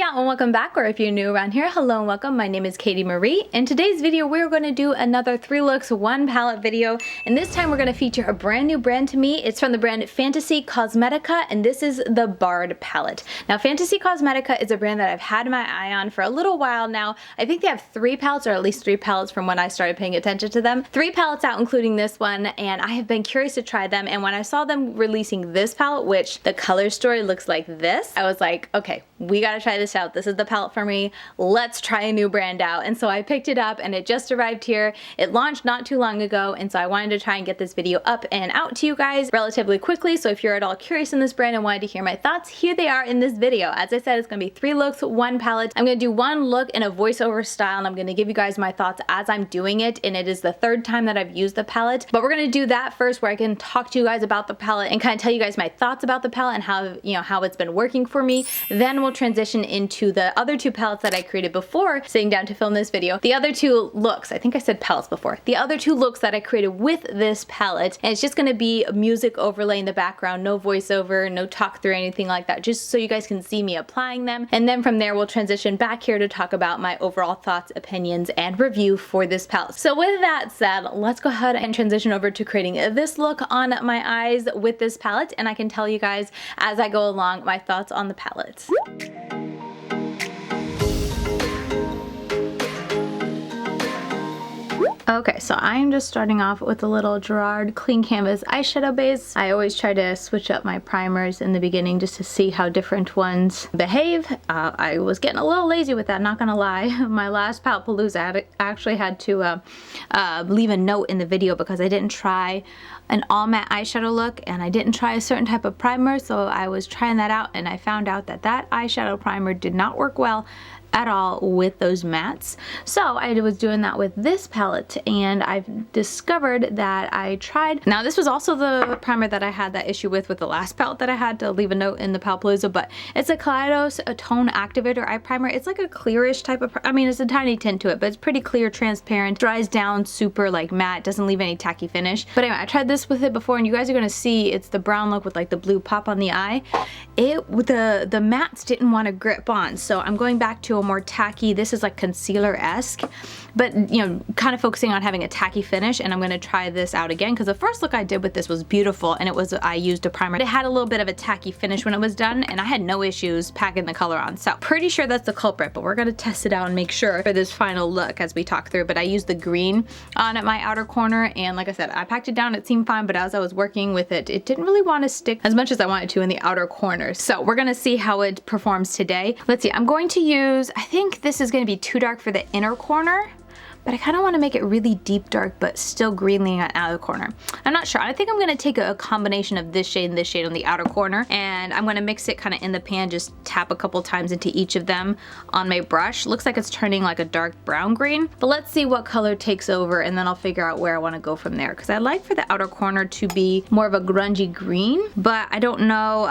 y'all, and welcome back, or if you're new around here, hello and welcome. My name is Katie Marie. In today's video, we're going to do another 3 looks, 1 palette video, and this time we're going to feature a brand new brand to me. It's from the brand Fantasy Cosmetica, and this is the Bard palette. Now, Fantasy Cosmetica is a brand that I've had my eye on for a little while now. I think they have 3 palettes, or at least 3 palettes from when I started paying attention to them. 3 palettes out, including this one, and I have been curious to try them, and when I saw them releasing this palette, which the color story looks like this, I was like, okay, we gotta try this out. This is the palette for me. Let's try a new brand out. And so I picked it up and it just arrived here. It launched not too long ago, and so I wanted to try and get this video up and out to you guys relatively quickly. So if you're at all curious in this brand and wanted to hear my thoughts, here they are in this video. As I said, it's gonna be 3 looks, 1 palette. I'm gonna do 1 look in a voiceover style, and I'm gonna give you guys my thoughts as I'm doing it. And it is the 3rd time that I've used the palette, but we're gonna do that first, where I can talk to you guys about the palette and kind of tell you guys my thoughts about the palette and how, how it's been working for me. Then we'll transition into the other 2 palettes that I created before sitting down to film this video. The other 2 looks, I think I said palettes before, the other 2 looks that I created with this palette, and it's just gonna be a music overlay in the background, no voiceover, no talk through, anything like that, just so you guys can see me applying them. And then from there, we'll transition back here to talk about my overall thoughts, opinions, and review for this palette. So with that said, let's go ahead and transition over to creating this look on my eyes with this palette, and I can tell you guys as I go along my thoughts on the palette. Okay, so I'm just starting off with a little Gerard Clean Canvas eyeshadow base. I always try to switch up my primers in the beginning just to see how different ones behave. I was getting a little lazy with that, not gonna lie. My last Palette Palooza, I actually had to leave a note in the video because I didn't try an all matte eyeshadow look and I didn't try a certain type of primer, so I was trying that out and I found out that that eyeshadow primer did not work well at all with those mattes. So I was doing that with this palette, and I've discovered that I tried, now this was also the primer that I had that issue with the last palette that I had to leave a note in the Palette Palooza, but it's a Kaleidos Tone Activator Eye Primer. It's like a clearish type of, I mean, it's a tiny tint to it, but it's pretty clear, transparent, dries down super like matte, doesn't leave any tacky finish. But anyway, I tried this with it before, and you guys are gonna see it's the brown look with like the blue pop on the eye. The mattes didn't want to grip on, so I'm going back to a more tacky, this is like concealer-esque, but kind of focusing on having a tacky finish. And I'm going to try this out again because the first look I did with this was beautiful, and it was, I used a primer. It had a little bit of a tacky finish when it was done, and I had no issues packing the color on. So pretty sure that's the culprit, but we're going to test it out and make sure for this final look as we talk through. But I used the green on at my outer corner, and like I said, I packed it down, it seemed fine, but as I was working with it, it didn't really want to stick as much as I wanted to in the outer corners. So we're going to see how it performs today. Let's see, I'm going to use, I think this is going to be too dark for the inner corner, but I kind of want to make it really deep dark but still green leaning on the outer corner. I'm not sure. I think I'm going to take a combination of this shade and this shade on the outer corner, and I'm going to mix it kind of in the pan, just tap a couple times into each of them on my brush. Looks like it's turning like a dark brown green, but let's see what color takes over, and then I'll figure out where I want to go from there, because I like for the outer corner to be more of a grungy green, but I don't know,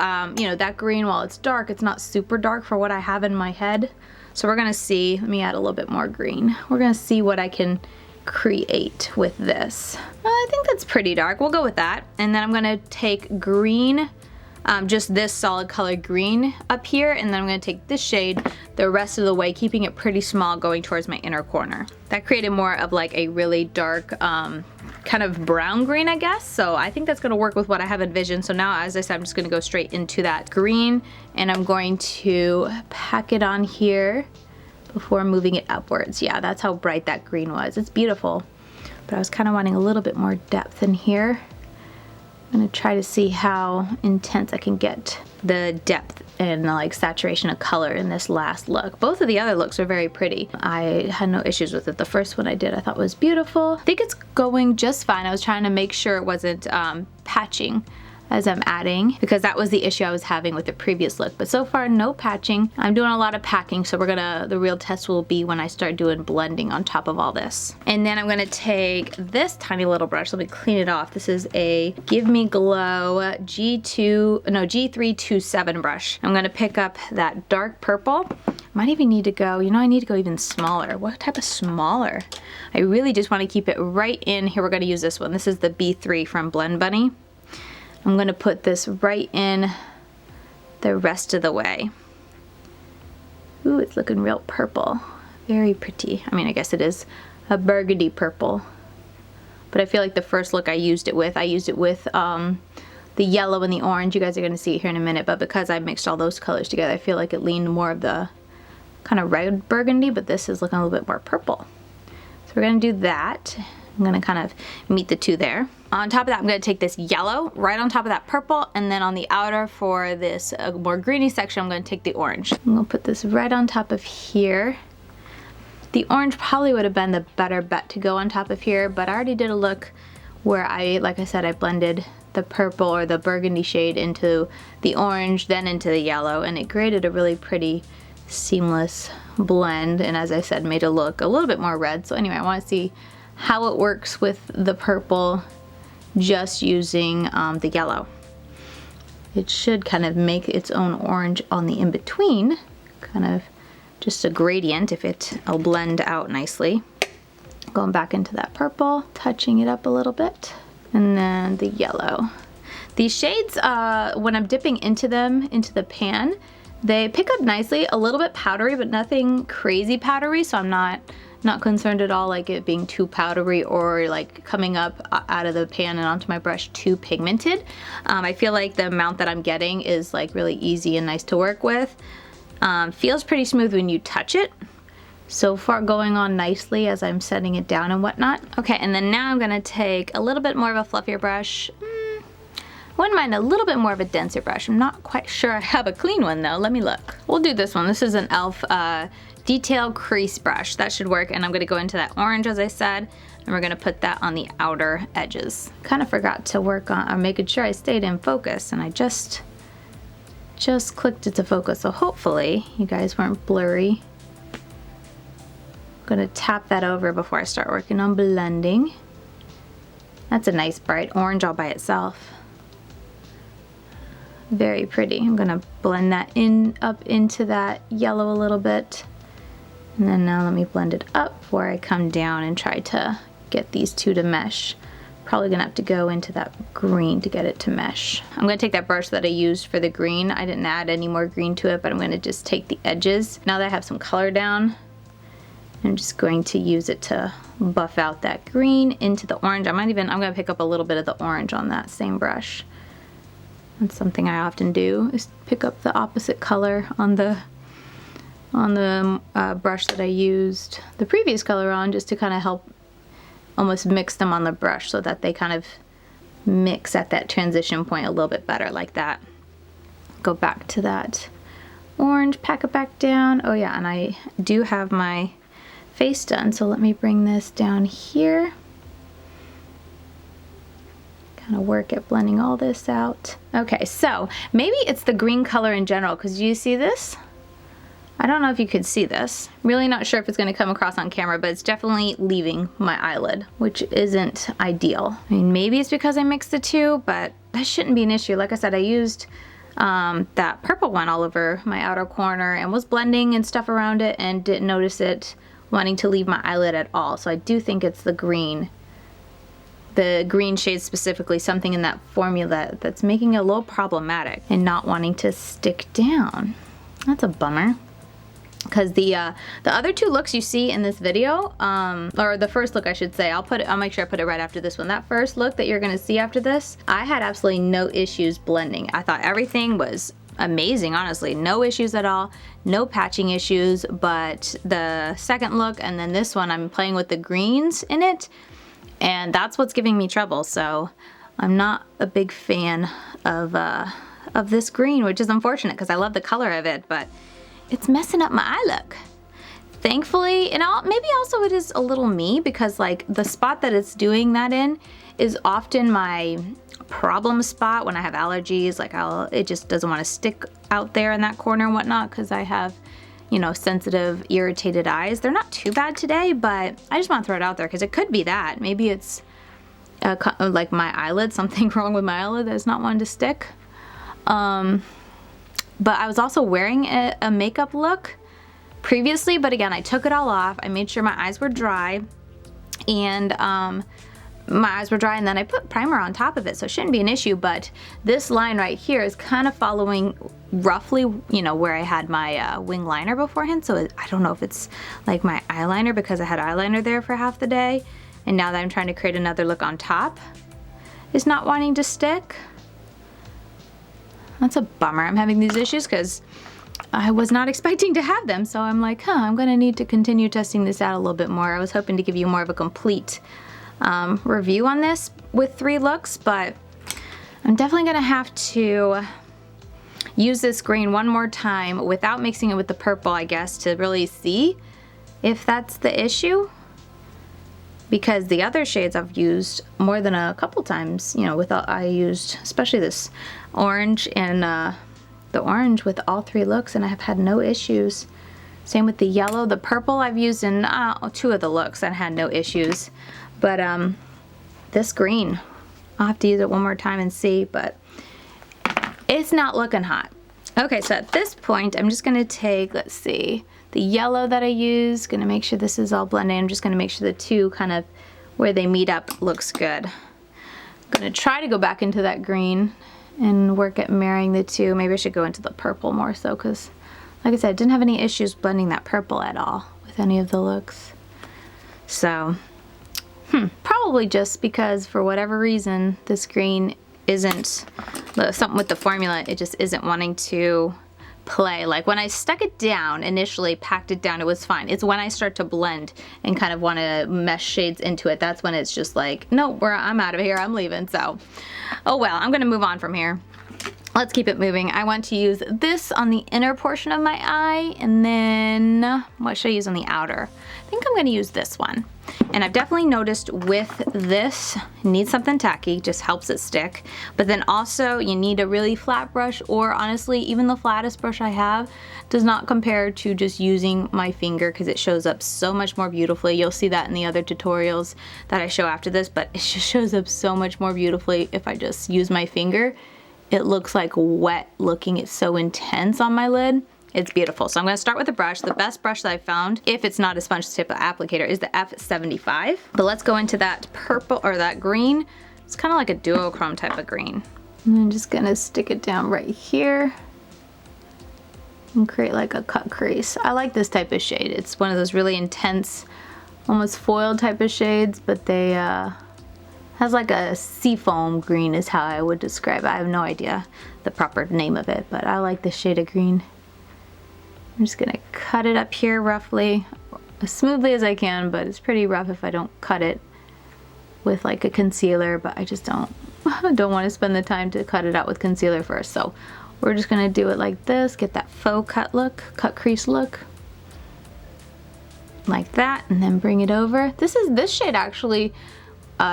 that green, while it's dark, it's not super dark for what I have in my head. So we're gonna see, let me add a little bit more green. We're gonna see what I can create with this. Well, I think that's pretty dark. We'll go with that. And then I'm gonna take green, just this solid color green up here, and then I'm gonna take this shade the rest of the way, keeping it pretty small going towards my inner corner. That created more of like a really dark, kind of brown green, I guess. So I think that's gonna work with what I have envisioned. So now, as I said, I'm just gonna go straight into that green, and I'm going to pack it on here before moving it upwards. Yeah, that's how bright that green was. It's beautiful, but I was kind of wanting a little bit more depth in here. I'm gonna try to see how intense I can get the depth and like saturation of color in this last look. Both of the other looks are very pretty. I had no issues with it. The first one I did, I thought was beautiful. I think it's going just fine. I was trying to make sure it wasn't patching as I'm adding, because that was the issue I was having with the previous look. But so far, no patching. I'm doing a lot of packing, so the real test will be when I start doing blending on top of all this. And then I'm gonna take this tiny little brush. Let me clean it off. This is a Give Me Glow G327 brush. I'm gonna pick up that dark purple. Might even need to go, I need to go even smaller. What type of smaller? I really just want to keep it right in here. We're gonna use this one. This is the B3 from Blend Bunny. I'm going to put this right in the rest of the way. Ooh, it's looking real purple. Very pretty. I mean, I guess it is a burgundy purple. But I feel like the first look I used it with the yellow and the orange. You guys are going to see it here in a minute, but because I mixed all those colors together, I feel like it leaned more of the kind of red burgundy, but this is looking a little bit more purple. So we're going to do that. I'm going to kind of meet the two there. On top of that, I'm going to take this yellow right on top of that purple, and then on the outer for this more greeny section, I'm going to take the orange. I'm going to put this right on top of here. The orange probably would have been the better bet to go on top of here, but I already did a look where like I said, I blended the purple or the burgundy shade into the orange, then into the yellow, and it created a really pretty seamless blend, and as I said, made it look a little bit more red. So anyway, I want to see how it works with the purple just using the yellow. It should kind of make its own orange on the in-between, kind of just a gradient if it'll blend out nicely. Going back into that purple, touching it up a little bit, and then the yellow. These shades, when I'm dipping into them, into the pan, they pick up nicely, a little bit powdery, but nothing crazy powdery, so I'm not concerned at all like it being too powdery or like coming up out of the pan and onto my brush too pigmented. I feel like the amount that I'm getting is like really easy and nice to work with. Feels pretty smooth when you touch it. So far going on nicely as I'm setting it down and whatnot. Okay, and then now I'm gonna take a little bit more of a fluffier brush. Wouldn't mind a little bit more of a denser brush. I'm not quite sure I have a clean one though. Let me look. We'll do this one. This is an e.l.f. Detail crease brush. That should work, and I'm gonna go into that orange as I said, and we're gonna put that on the outer edges. Kind of forgot to work on making sure I stayed in focus, and I just clicked it to focus, so hopefully you guys weren't blurry. I'm gonna tap that over before I start working on blending. That's a nice bright orange all by itself. Very pretty. I'm gonna blend that up into that yellow a little bit. And then now let me blend it up before I come down and try to get these two to mesh. Probably gonna have to go into that green to get it to mesh. I'm gonna take that brush that I used for the green. I didn't add any more green to it, but I'm gonna just take the edges. Now that I have some color down, I'm just going to use it to buff out that green into the orange. I'm gonna pick up a little bit of the orange on that same brush. That's something I often do, is pick up the opposite color on the brush that I used the previous color on, just to kind of help almost mix them on the brush so that they kind of mix at that transition point a little bit better, like that. Go back to that orange, pack it back down. Oh yeah, and I do have my face done, so let me bring this down here. Kind of work at blending all this out. Okay, so maybe it's the green color in general, because you see this? I don't know if you could see this. Really not sure if it's gonna come across on camera, but it's definitely leaving my eyelid, which isn't ideal. I mean, maybe it's because I mixed the two, but that shouldn't be an issue. Like I said, I used that purple one all over my outer corner and was blending and stuff around it and didn't notice it wanting to leave my eyelid at all. So I do think it's the green shade specifically, something in that formula that's making it a little problematic and not wanting to stick down. That's a bummer. Because the other two looks you see in this video, or the first look I should say, I'll make sure I put it right after this one. That first look that you're gonna see after this, I had absolutely no issues blending. I thought everything was amazing, honestly. No issues at all, no patching issues, but the second look and then this one, I'm playing with the greens in it, and that's what's giving me trouble. So I'm not a big fan of this green, which is unfortunate because I love the color of it, but it's messing up my eye look. Thankfully, and maybe also it is a little me, because like the spot that it's doing that in is often my problem spot when I have allergies. Like it just doesn't want to stick out there in that corner and whatnot, because I have, you know, sensitive, irritated eyes. They're not too bad today, but I just want to throw it out there because it could be that. Maybe it's like my eyelid, something wrong with my eyelid that's not wanting to stick. But I was also wearing a makeup look previously, but again, I took it all off. I made sure my eyes were dry, and my eyes were dry, and then I put primer on top of it, so it shouldn't be an issue. But this line right here is kind of following roughly, you know, where I had my wing liner beforehand. So I don't know if it's like my eyeliner, because I had eyeliner there for half the day, and now that I'm trying to create another look on top, is not wanting to stick. That's a bummer. I'm having these issues because I was not expecting to have them, so I'm like, I'm gonna need to continue testing this out a little bit more. I was hoping to give you more of a complete review on this with 3 looks, but I'm definitely gonna have to use this green one more time without mixing it with the purple, I guess, to really see if that's the issue. Because the other shades I've used more than a couple times, you know, I used especially this orange and the orange with all 3 looks, and I have had no issues. Same with the yellow. The purple I've used in 2 of the looks and had no issues. But this green, I'll have to use it one more time and see, but it's not looking hot. Okay, so at this point, I'm just gonna take, let's see, the yellow that I used, gonna make sure this is all blended. I'm just gonna make sure the 2 kind of where they meet up looks good. I'm gonna try to go back into that green and work at marrying the 2. Maybe I should go into the purple more so, because like I said, I didn't have any issues blending that purple at all with any of the looks. So, probably just because for whatever reason, this green isn't, something with the formula, it just isn't wanting to play. Like when I stuck it down initially, packed it down, it was fine. It's when I start to blend and kind of want to mesh shades into it, that's when it's just like, no, I'm out of here, I'm leaving. So, oh well, I'm gonna move on from here. Let's keep it moving. I want to use this on the inner portion of my eye, and then what should I use on the outer? I think I'm gonna use this one. And I've definitely noticed with this, you need something tacky, just helps it stick. But then also you need a really flat brush, or honestly, even the flattest brush I have does not compare to just using my finger, because it shows up so much more beautifully. You'll see that in the other tutorials that I show after this, but it just shows up so much more beautifully if I just use my finger. It looks like wet looking, it's so intense on my lid. It's beautiful. So I'm gonna start with a brush. The best brush that I found, if it's not a sponge tip applicator, is the F75. But let's go into that purple, or that green. It's kind of like a duochrome type of green. And I'm just gonna stick it down right here and create like a cut crease. I like this type of shade. It's one of those really intense, almost foil type of shades, but they has like a seafoam green is how I would describe it. I have no idea the proper name of it, but I like this shade of green. I'm just gonna cut it up here roughly, as smoothly as I can, but it's pretty rough if I don't cut it with like a concealer, but I just don't want to spend the time to cut it out with concealer first. So we're just gonna do it like this, get that faux cut look, cut crease look. Like that, and then bring it over. This shade actually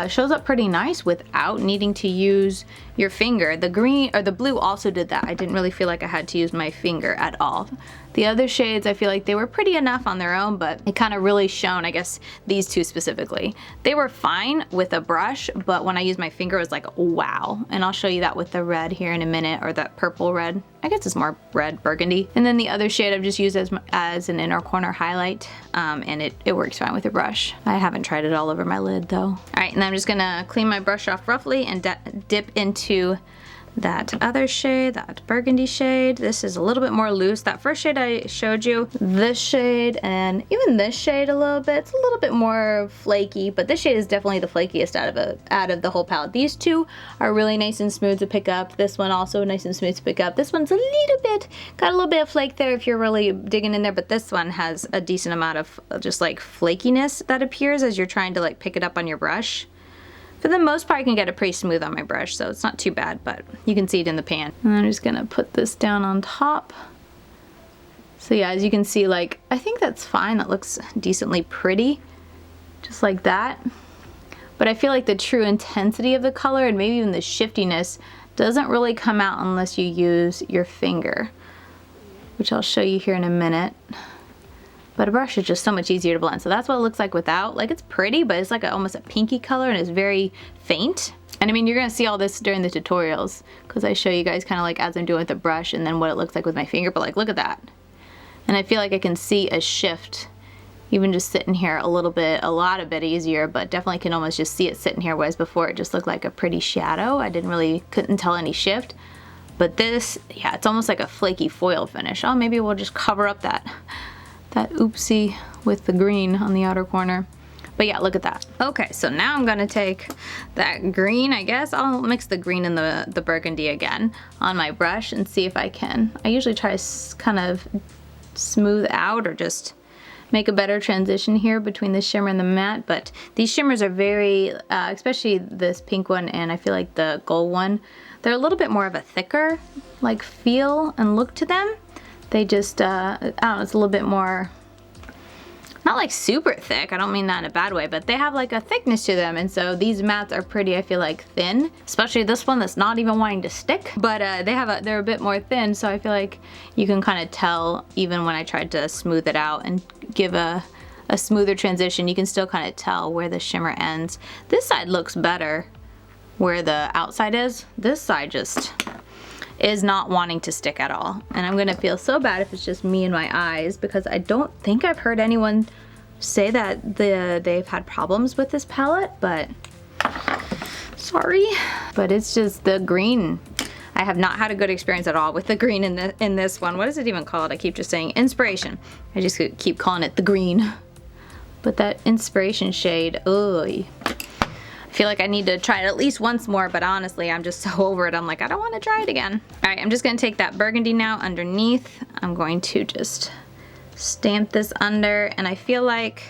shows up pretty nice without needing to use your finger. The green, or the blue also did that. I didn't really feel like I had to use my finger at all. The other shades, I feel like they were pretty enough on their own, but it kind of really shone, I guess these 2 specifically. They were fine with a brush, but when I used my finger, it was like, wow. And I'll show you that with the red here in a minute, or that purple red. I guess it's more red burgundy. And then the other shade I've just used as an inner corner highlight, and it works fine with a brush. I haven't tried it all over my lid though. All right, and I'm just gonna clean my brush off roughly and dip into that other shade, that burgundy shade. This is a little bit more loose. That first shade I showed you, this shade, and even this shade a little bit, it's a little bit more flaky, but this shade is definitely the flakiest out of the whole palette. These 2 are really nice and smooth to pick up. This one also nice and smooth to pick up. This one's a little bit, got a little bit of flake there if you're really digging in there, but this one has a decent amount of just like flakiness that appears as you're trying to like pick it up on your brush. For the most part, I can get it pretty smooth on my brush, so it's not too bad, but you can see it in the pan. And I'm just gonna put this down on top. So yeah, as you can see, like, I think that's fine. That looks decently pretty, just like that. But I feel like the true intensity of the color, and maybe even the shiftiness, doesn't really come out unless you use your finger, which I'll show you here in a minute. But a brush is just so much easier to blend. So that's what it looks like without. Like, it's pretty, but it's like almost a pinky color, and it's very faint. And I mean, you're gonna see all this during the tutorials, because I show you guys kind of like as I'm doing with the brush, and then what it looks like with my finger, but like, look at that. And I feel like I can see a shift even just sitting here a lot of bit easier, but definitely can almost just see it sitting here, whereas before it just looked like a pretty shadow. I couldn't tell any shift. But this, yeah, it's almost like a flaky foil finish. Oh, maybe we'll just cover up that oopsie with the green on the outer corner. But yeah, look at that. Okay, so now I'm gonna take that green, I guess. I'll mix the green and the burgundy again on my brush and see if I can. I usually try to kind of smooth out or just make a better transition here between the shimmer and the matte, but these shimmers are very, especially this pink one and I feel like the gold one, they're a little bit more of a thicker like feel and look to them. They just, I don't know, it's a little bit more, not like super thick, I don't mean that in a bad way, but they have like a thickness to them, and so these mattes are pretty, I feel like, thin, especially this one that's not even wanting to stick, but they're a bit more thin, so I feel like you can kind of tell even when I tried to smooth it out and give a smoother transition, you can still kind of tell where the shimmer ends. This side looks better where the outside is. This side just is not wanting to stick at all. And I'm gonna feel so bad if it's just me and my eyes, because I don't think I've heard anyone say that they've had problems with this palette, but sorry. But it's just the green. I have not had a good experience at all with the green in this one. What is it even called? I keep just saying inspiration. I just keep calling it the green. But that inspiration shade, ugh. I feel like I need to try it at least once more, but honestly, I'm just so over it. I'm like, I don't want to try it again. All right, I'm just gonna take that burgundy now underneath. I'm going to just stamp this under, and I feel like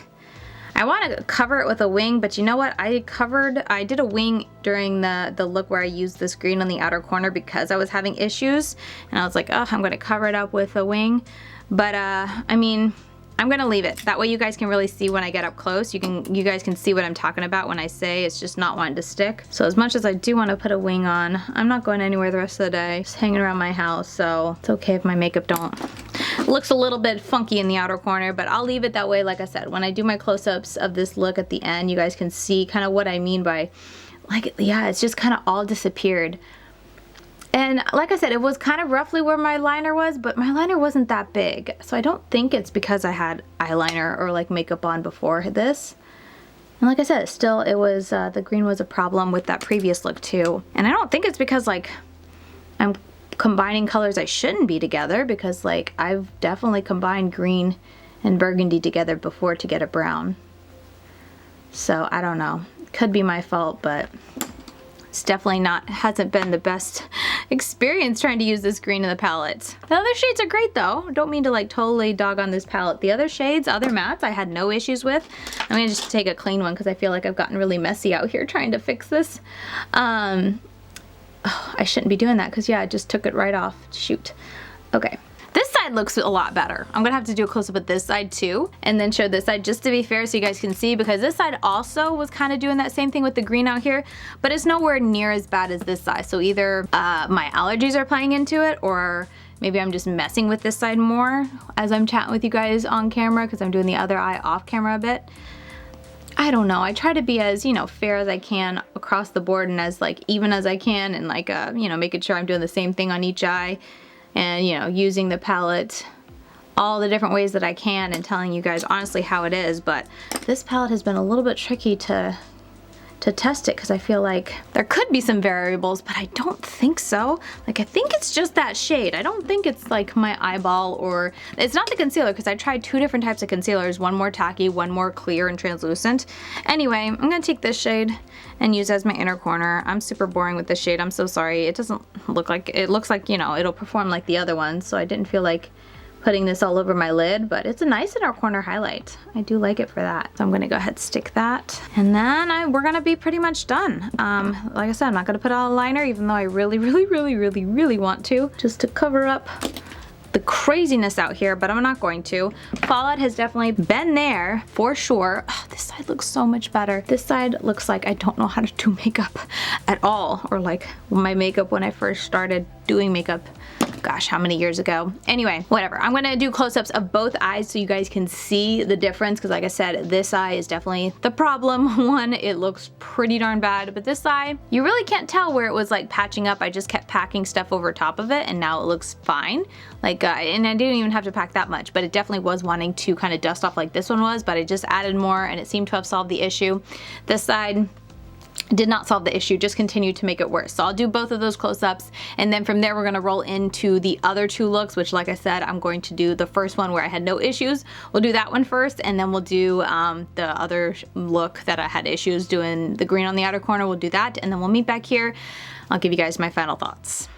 I want to cover it with a wing, but you know what? I did a wing during the look where I used this green on the outer corner because I was having issues, and I was like, oh, I'm gonna cover it up with a wing. But I mean, I'm gonna leave it. That way you guys can really see when I get up close. You guys can see what I'm talking about when I say it's just not wanting to stick. So as much as I do want to put a wing on, I'm not going anywhere the rest of the day. Just hanging around my house, so it's okay if my makeup looks a little bit funky in the outer corner, but I'll leave it that way. Like I said, when I do my close-ups of this look at the end, you guys can see kind of what I mean by, like, yeah, it's just kind of all disappeared. And like I said, it was kind of roughly where my liner was, but my liner wasn't that big. So I don't think it's because I had eyeliner or like makeup on before this. And like I said, still it was, the green was a problem with that previous look too. And I don't think it's because like I'm combining colors I shouldn't be together, because like I've definitely combined green and burgundy together before to get a brown. So I don't know, could be my fault, but it's definitely hasn't been the best experience trying to use this green in the palette. The other shades are great though. Don't mean to like totally dog on this palette. The other shades, other mattes, I had no issues with. I'm gonna just take a clean one because I feel like I've gotten really messy out here trying to fix this. Oh, I shouldn't be doing that because yeah, I just took it right off. Shoot. Okay. This side looks a lot better. I'm gonna have to do a close-up of this side too, and then show this side just to be fair so you guys can see, because this side also was kind of doing that same thing with the green out here, but it's nowhere near as bad as this side. So either my allergies are playing into it, or maybe I'm just messing with this side more as I'm chatting with you guys on camera because I'm doing the other eye off camera a bit. I don't know. I try to be as, you know, fair as I can across the board and as like even as I can, and like, you know, making sure I'm doing the same thing on each eye. And, you know, using the palette all the different ways that I can and telling you guys honestly how it is. But this palette has been a little bit tricky to test it because I feel like there could be some variables, but I don't think so. Like, I think it's just that shade. I don't think it's like my eyeball, or it's not the concealer, because I tried two different types of concealers, one more tacky, one more clear and translucent. Anyway, I'm gonna take this shade and use as my inner corner. I'm super boring with this shade. I'm so sorry. It doesn't look like, it looks like, you know, it'll perform like the other ones, so I didn't feel like putting this all over my lid, but it's a nice inner corner highlight. I do like it for that. So I'm gonna go ahead and stick that. And then we're gonna be pretty much done. Like I said, I'm not gonna put on a liner, even though I really want to, just to cover up the craziness out here, but I'm not going to. Fallout has definitely been there for sure. Oh, this side looks so much better. This side looks like I don't know how to do makeup at all, or like my makeup when I first started doing makeup gosh, how many years ago? Anyway, whatever. I'm gonna do close-ups of both eyes so you guys can see the difference, because like I said, this eye is definitely the problem one. It looks pretty darn bad, but this eye, you really can't tell where it was like patching up. I just kept packing stuff over top of it and now it looks fine. Like, and I didn't even have to pack that much, but it definitely was wanting to kind of dust off like this one was, but I just added more and it seemed to have solved the issue. This side did not solve the issue, just continued to make it worse. So I'll do both of those close-ups, and then from there we're gonna roll into the other two looks, which like I said, I'm going to do the first one where I had no issues. We'll do that one first, and then we'll do the other look that I had issues doing, the green on the outer corner. We'll do that, and then we'll meet back here. I'll give you guys my final thoughts.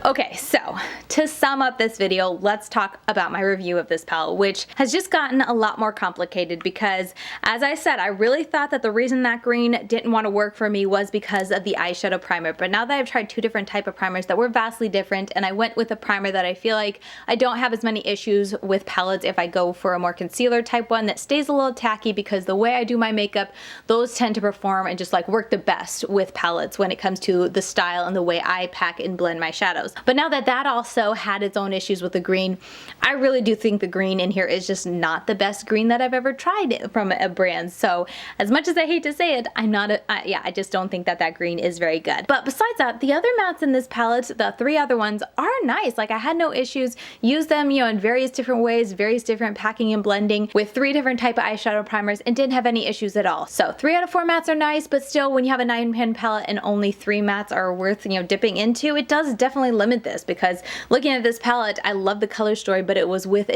Okay, so to sum up this video, let's talk about my review of this palette, which has just gotten a lot more complicated because, as I said, I really thought that the reason that green didn't want to work for me was because of the eyeshadow primer. But now that I've tried two different type of primers that were vastly different, and I went with a primer that I feel like I don't have as many issues with palettes if I go for a more concealer type one that stays a little tacky, because the way I do my makeup, those tend to perform and just like work the best with palettes when it comes to the style and the way I pack and blend my shadows. But now that that also had its own issues with the green, I really do think the green in here is just not the best green that I've ever tried from a brand. So as much as I hate to say it, I just don't think that that green is very good. But besides that, the other mattes in this palette, the three other ones, are nice. Like, I had no issues. Used them, you know, in various different ways, various different packing and blending with three different type of eyeshadow primers, and didn't have any issues at all. So 3 out of 4 mattes are nice, but still, when you have a 9-pan palette and only 3 mattes are worth, you know, dipping into, it does definitely limit this. Because looking at this palette, I love the color story, but it was with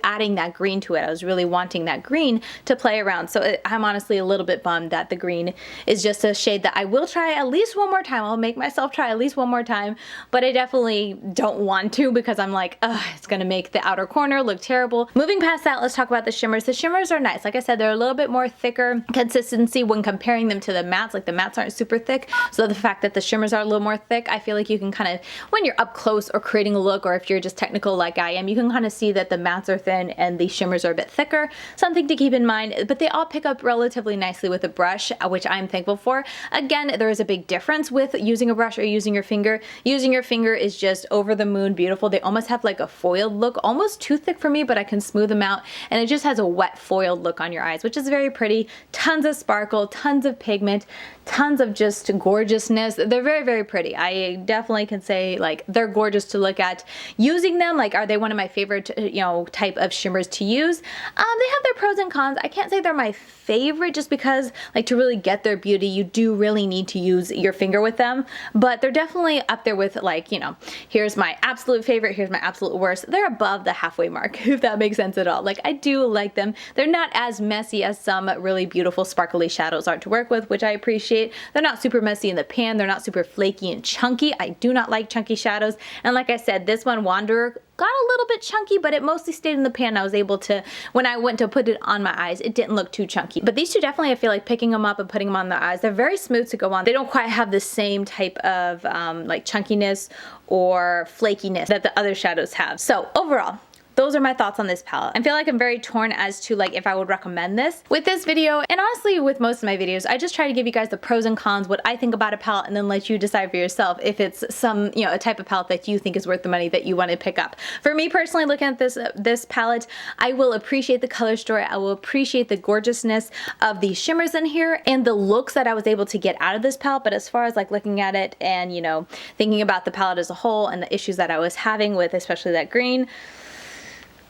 adding that green to it. I was really wanting that green to play around. So I'm honestly a little bit bummed that the green is just a shade that I will try at least one more time. I'll make myself try at least one more time, but I definitely don't want to, because I'm like, ugh, it's gonna make the outer corner look terrible. Moving past that, let's talk about the shimmers. The shimmers are nice. Like I said, they're a little bit more thicker consistency when comparing them to the mattes. Like, the mattes aren't super thick, so the fact that the shimmers are a little more thick, I feel like you can kind of, when you're up close or creating a look, or if you're just technical like I am, you can kind of see that the mattes are thin and the shimmers are a bit thicker. Something to keep in mind, but they all pick up relatively nicely with a brush, which I'm thankful for. Again, there is a big difference with using a brush or using your finger. Using your finger is just over the moon beautiful. They almost have like a foiled look, almost too thick for me, but I can smooth them out, and it just has a wet foiled look on your eyes, which is very pretty. Tons of sparkle, tons of pigment, tons of just gorgeousness. They're very, very pretty. I definitely can say, like, they're gorgeous to look at. Using them, like, are they one of my favorite, you know, type of shimmers to use? They have their pros and cons. I can't say they're my favorite, just because, like, to really get their beauty, you do really need to use your finger with them, but they're definitely up there with, like, you know, here's my absolute favorite, here's my absolute worst. They're above the halfway mark, if that makes sense at all. Like, I do like them. They're not as messy as some really beautiful sparkly shadows are to work with, which I appreciate. They're not super messy in the pan. They're not super flaky and chunky. I do not like chunky shadows. And like I said, this one, Wanderer, got a little bit chunky, but it mostly stayed in the pan. I was able to, when I went to put it on my eyes, it didn't look too chunky. But these two definitely, I feel like picking them up and putting them on the eyes, they're very smooth to go on. They don't quite have the same type of like chunkiness or flakiness that the other shadows have. So overall, those are my thoughts on this palette. I feel like I'm very torn as to, like, if I would recommend this. With this video, and honestly with most of my videos, I just try to give you guys the pros and cons, what I think about a palette, and then let you decide for yourself if it's some, you know, a type of palette that you think is worth the money that you want to pick up. For me personally, looking at this palette, I will appreciate the color story. I will appreciate the gorgeousness of the shimmers in here and the looks that I was able to get out of this palette. But as far as, like, looking at it and, you know, thinking about the palette as a whole and the issues that I was having with especially that green,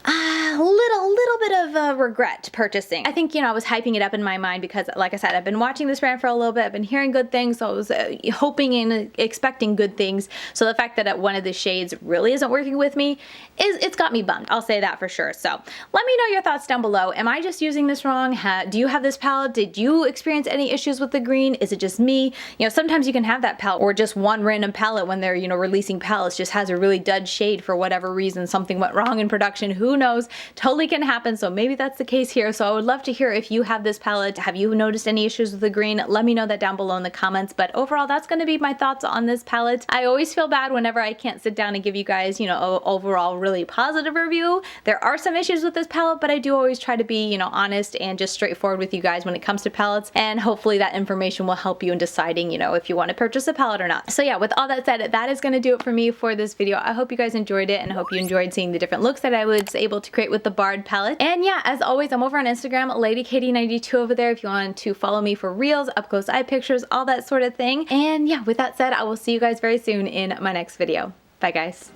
a little bit of regret purchasing. I think, you know, I was hyping it up in my mind because, like I said, I've been watching this brand for a little bit. I've been hearing good things, so I was hoping and expecting good things. So the fact that one of the shades really isn't working with me, it's got me bummed. I'll say that for sure. So let me know your thoughts down below. Am I just using this wrong? Do you have this palette? Did you experience any issues with the green? Is it just me? You know, sometimes you can have that palette, or just one random palette when they're, you know, releasing palettes just has a really dud shade for whatever reason. Something went wrong in production. Who knows? Totally can happen. So maybe that's the case here. So I would love to hear if you have this palette. Have you noticed any issues with the green? Let me know that down below in the comments. But overall, that's going to be my thoughts on this palette. I always feel bad whenever I can't sit down and give you guys, you know, overall really positive review. There are some issues with this palette, but I do always try to be, you know, honest and just straightforward with you guys when it comes to palettes. And hopefully that information will help you in deciding, you know, if you want to purchase a palette or not. So yeah, with all that said, that is going to do it for me for this video. I hope you guys enjoyed it, and I hope you enjoyed seeing the different looks that I was able to create with the Bard palette. And yeah, as always, I'm over on Instagram, LadyKatie92 over there if you want to follow me for reels, up close eye pictures, all that sort of thing. And yeah, with that said, I will see you guys very soon in my next video. Bye guys.